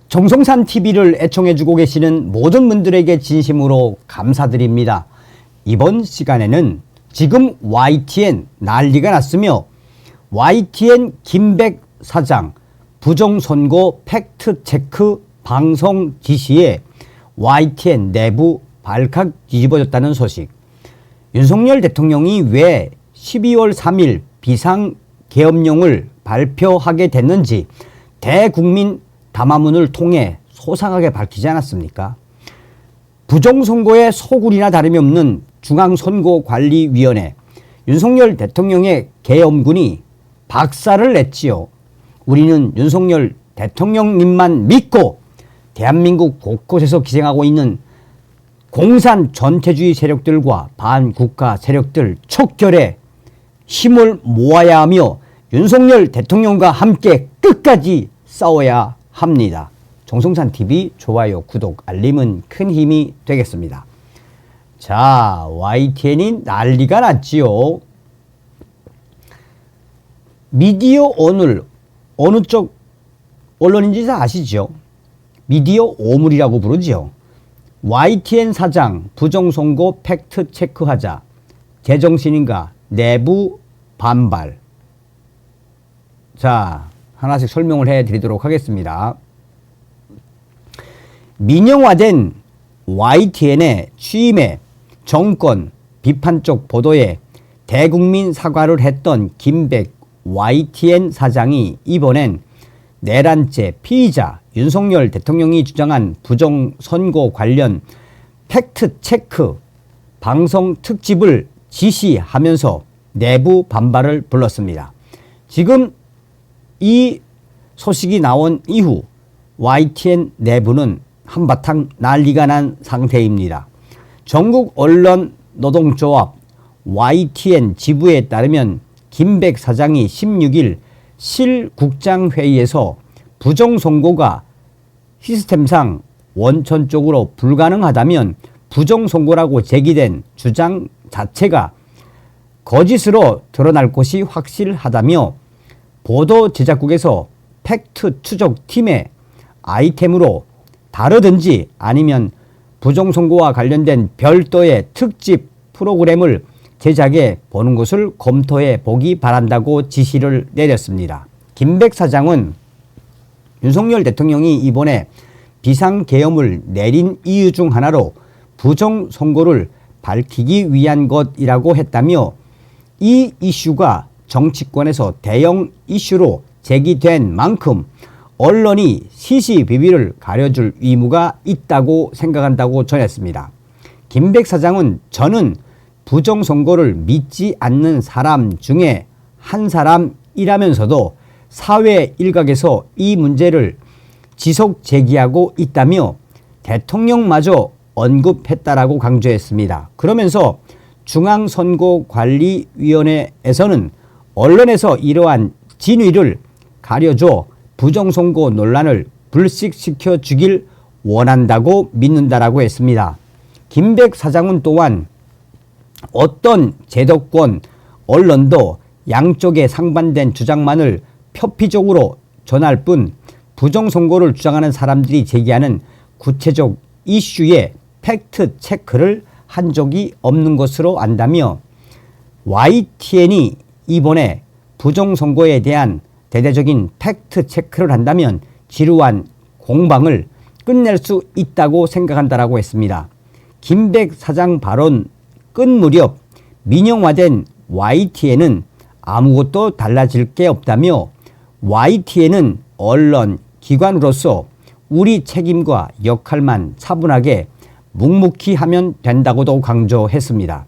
정성산 TV를 애청해주고 계시는 모든 분들에게 진심으로 감사드립니다. 이번 시간에는 지금 YTN 난리가 났으며 YTN 김백 사장 부정선거 팩트체크 방송 지시에 YTN 내부 발칵 뒤집어졌다는 소식, 윤석열 대통령이 왜 12월 3일 비상계엄령을 발표하게 됐는지 대국민 담화문을 통해 소상하게 밝히지 않았습니까? 부정선거의 소굴이나 다름이 없는 중앙선거관리위원회, 윤석열 대통령의 계엄군이 박살을 냈지요. 우리는 윤석열 대통령님만 믿고 대한민국 곳곳에서 기생하고 있는 공산 전체주의 세력들과 반국가 세력들 척결에 힘을 모아야 하며 윤석열 대통령과 함께 끝까지 싸워야 합니다. 정성산 TV 좋아요, 구독, 알림은 큰 힘이 되겠습니다. 자, YTN이 난리가 났지요. 미디어 오늘, 어느 쪽 언론인지 다 아시죠? 미디어 오물이라고 부르죠. YTN 사장 부정선거 팩트 체크하자, 제정신인가 내부 반발. 자, 하나씩 설명을 해드리도록 하겠습니다. 민영화된 YTN의 취임에 정권 비판적 보도에 대국민 사과를 했던 김백 YTN 사장이 이번엔 내란죄 피의자 윤석열 대통령이 주장한 부정선거 관련 팩트체크 방송 특집을 지시하면서 내부 반발을 불렀습니다. 지금 이 소식이 나온 이후 YTN 내부는 한바탕 난리가 난 상태입니다. 전국 언론 노동조합 YTN 지부에 따르면 김백 사장이 16일 실국장회의에서 부정선거가 시스템상 원천적으로 불가능하다면 부정선거라고 제기된 주장 자체가 거짓으로 드러날 것이 확실하다며 보도 제작국에서 팩트 추적팀의 아이템으로 다르든지 아니면 부정선거와 관련된 별도의 특집 프로그램을 제작해 보는 것을 검토해 보기 바란다고 지시를 내렸습니다. 김백 사장은 윤석열 대통령이 이번에 비상계엄을 내린 이유 중 하나로 부정선거를 밝히기 위한 것이라고 했다며 이 이슈가 정치권에서 대형 이슈로 제기된 만큼 언론이 시시비비를 가려줄 의무가 있다고 생각한다고 전했습니다. 김백 사장은 저는 부정선거를 믿지 않는 사람 중에 한 사람이라면서도 사회 일각에서 이 문제를 지속 제기하고 있다며 대통령마저 언급했다라고 강조했습니다. 그러면서 중앙선거관리위원회에서는 언론에서 이러한 진위를 가려줘 부정선거 논란을 불식시켜 주길 원한다고 믿는다라고 했습니다. 김백 사장은 또한 어떤 제도권 언론도 양쪽에 상반된 주장만을 표피적으로 전할 뿐 부정선거를 주장하는 사람들이 제기하는 구체적 이슈에 팩트 체크를 한 적이 없는 것으로 안다며 YTN이 이번에 부정선거에 대한 대대적인 팩트 체크를 한다면 지루한 공방을 끝낼 수 있다고 생각한다라고 했습니다. 김백 사장 발언 끝 무렵 민영화된 YTN은 아무것도 달라질 게 없다며 YTN은 언론 기관으로서 우리 책임과 역할만 차분하게 묵묵히 하면 된다고도 강조했습니다.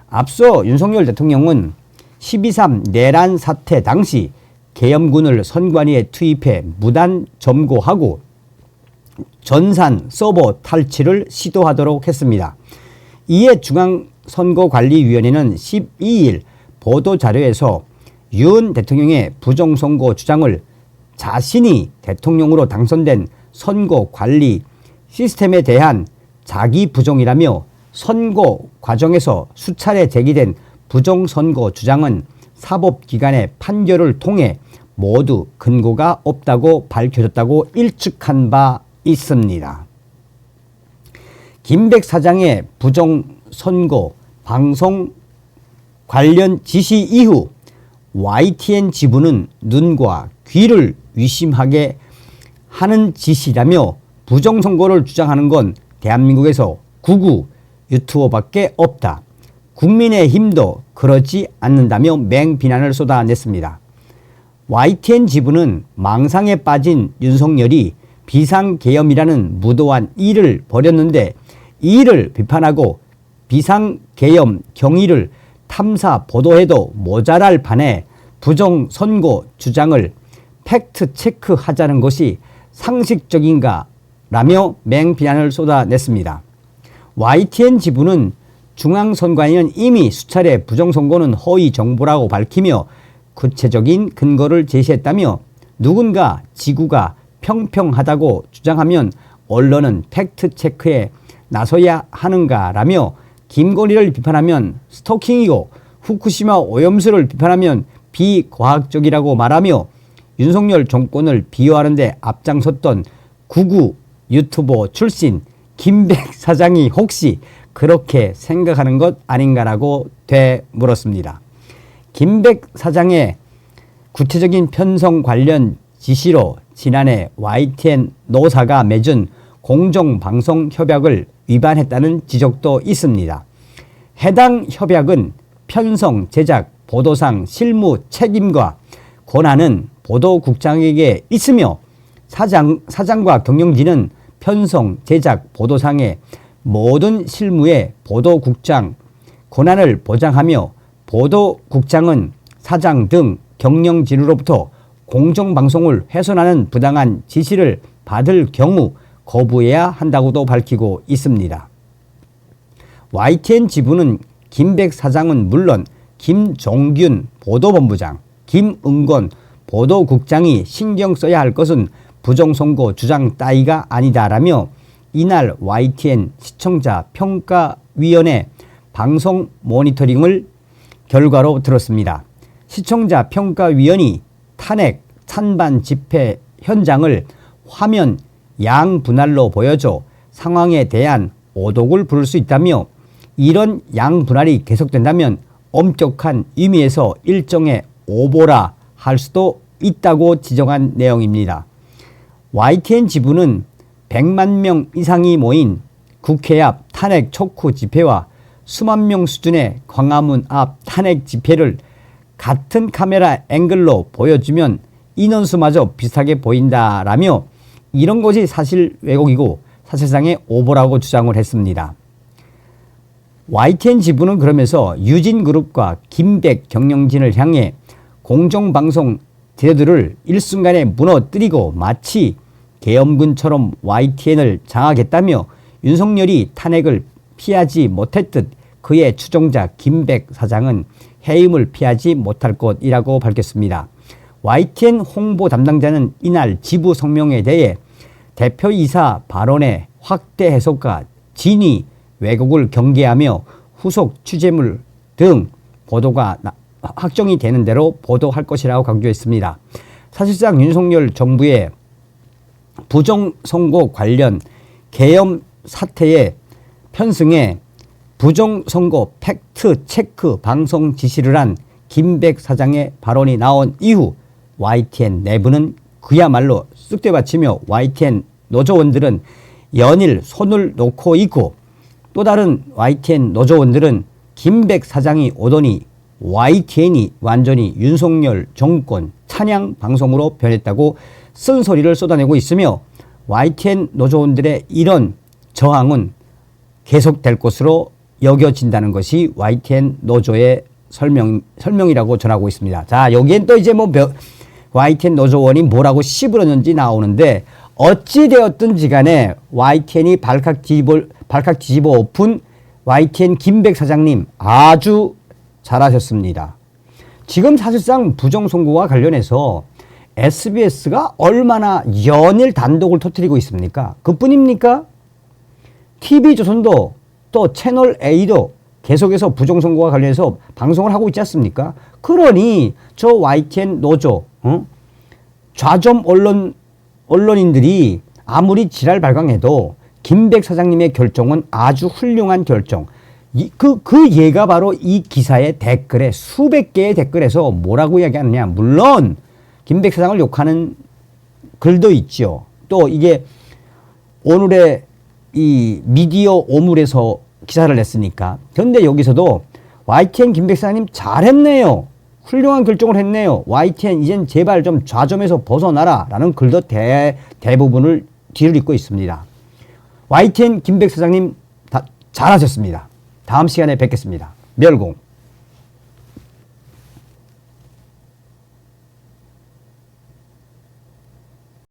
앞서 윤석열 대통령은 12.3 내란 사태 당시 계엄군을 선관위에 투입해 무단 점거하고 전산 서버 탈취를 시도하도록 했습니다. 이에 중앙선거관리위원회는 12일 보도자료에서 윤 대통령의 부정선거 주장을 자신이 대통령으로 당선된 선거관리 시스템에 대한 자기 부정이라며 선거 과정에서 수차례 제기된 부정선거 주장은 사법기관의 판결을 통해 모두 근거가 없다고 밝혀졌다고 일축한 바 있습니다. 김백 사장의 부정선거 방송 관련 지시 이후 YTN 지부는 눈과 귀를 위심하게 하는 짓이라며 부정선거를 주장하는 건 대한민국에서 구구 유튜버밖에 없다. 국민의힘도 그러지 않는다며 맹비난을 쏟아냈습니다. YTN 지부는 망상에 빠진 윤석열이 비상계엄이라는 무도한 일을 벌였는데 이 일을 비판하고 비상계엄 경위를 탐사 보도해도 모자랄 판에 부정선거 주장을 팩트체크하자는 것이 상식적인가 라며 맹비난을 쏟아냈습니다. YTN 지부는 중앙선관위는 이미 수차례 부정선거는 허위 정보라고 밝히며 구체적인 근거를 제시했다며 누군가 지구가 평평하다고 주장하면 언론은 팩트체크에 나서야 하는가라며 김건희를 비판하면 스토킹이고 후쿠시마 오염수를 비판하면 비과학적이라고 말하며 윤석열 정권을 비호하는 데 앞장섰던 구구 유튜버 출신 김백 사장이 혹시 그렇게 생각하는 것 아닌가라고 되물었습니다. 김백 사장의 구체적인 편성 관련 지시로 지난해 YTN 노사가 맺은 공정방송 협약을 위반했다는 지적도 있습니다. 해당 협약은 편성, 제작, 보도상 실무 책임과 권한은 보도국장에게 있으며 사장과 경영진은 편성, 제작, 보도상의 모든 실무에 보도국장 권한을 보장하며 보도국장은 사장 등 경영진으로부터 공정방송을 훼손하는 부당한 지시를 받을 경우 거부해야 한다고도 밝히고 있습니다. YTN 지부는 김백 사장은 물론 김종균 보도본부장, 김은건 보도국장이 신경 써야 할 것은 부정선거 주장 따위가 아니다라며 이날 YTN 시청자평가위원회 방송 모니터링을 결과로 들었습니다. 시청자평가위원이 탄핵 찬반 집회 현장을 화면 양분할로 보여줘 상황에 대한 오독을 부를 수 있다며 이런 양분할이 계속된다면 엄격한 의미에서 일종의 오보라 할 수도 있다고 지적한 내용입니다. YTN 지부는 100만 명 이상이 모인 국회 앞 탄핵 촉구 집회와 수만 명 수준의 광화문 앞 탄핵 집회를 같은 카메라 앵글로 보여주면 인원수마저 비슷하게 보인다라며 이런 것이 사실 왜곡이고 사실상의 오보라고 주장을 했습니다. YTN 지부는 그러면서 유진그룹과 김백 경영진을 향해 공정방송 제도를 일순간에 무너뜨리고 마치 계엄군처럼 YTN을 장악했다며 윤석열이 탄핵을 피하지 못했듯 그의 추종자 김백 사장은 해임을 피하지 못할 것이라고 밝혔습니다. YTN 홍보 담당자는 이날 지부 성명에 대해 대표이사 발언의 확대 해석과 진위 왜곡을 경계하며 후속 취재물 등 보도가 확정이 되는 대로 보도할 것이라고 강조했습니다. 사실상 윤석열 정부의 부정선거 관련 계엄 사태의 편승에 부정선거 팩트체크 방송 지시를 한 김백 사장의 발언이 나온 이후 YTN 내부는 그야말로 쑥대밭이며 YTN 노조원들은 연일 손을 놓고 있고 또 다른 YTN 노조원들은 김백 사장이 오더니 YTN이 완전히 윤석열 정권 찬양 방송으로 변했다고 쓴소리를 쏟아내고 있으며 YTN 노조원들의 이런 저항은 계속될 것으로 여겨진다는 것이 YTN 노조의 설명이라고 전하고 있습니다. 자, 여기엔 또 이제 YTN 노조원이 뭐라고 씹으렸는지 나오는데 어찌되었든지 간에 YTN이 발칵 뒤집어 엎은 YTN 김백 사장님 아주 잘하셨습니다. 지금 사실상 부정선거와 관련해서 SBS가 얼마나 연일 단독을 터뜨리고 있습니까? 그뿐입니까? TV조선도 또 채널A도 계속해서 부정선거와 관련해서 방송을 하고 있지 않습니까? 그러니 저 YTN 노조 좌점 언론인들이 아무리 지랄 발광해도 김백 사장님의 결정은 아주 훌륭한 결정. 그 예가 바로 이 기사의 댓글에 수백 개의 댓글에서 뭐라고 이야기하느냐. 물론 김백 사장을 욕하는 글도 있죠. 또 이게 오늘의 이 미디어 오물에서 기사를 냈으니까. 그런데 여기서도 YTN 김백 사장님 잘했네요. 훌륭한 결정을 했네요. YTN 이젠 제발 좀 좌점에서 벗어나라 라는 글도 대부분을 뒤를 잇고 있습니다. YTN 김백 사장님 잘하셨습니다. 다음 시간에 뵙겠습니다. 멸공.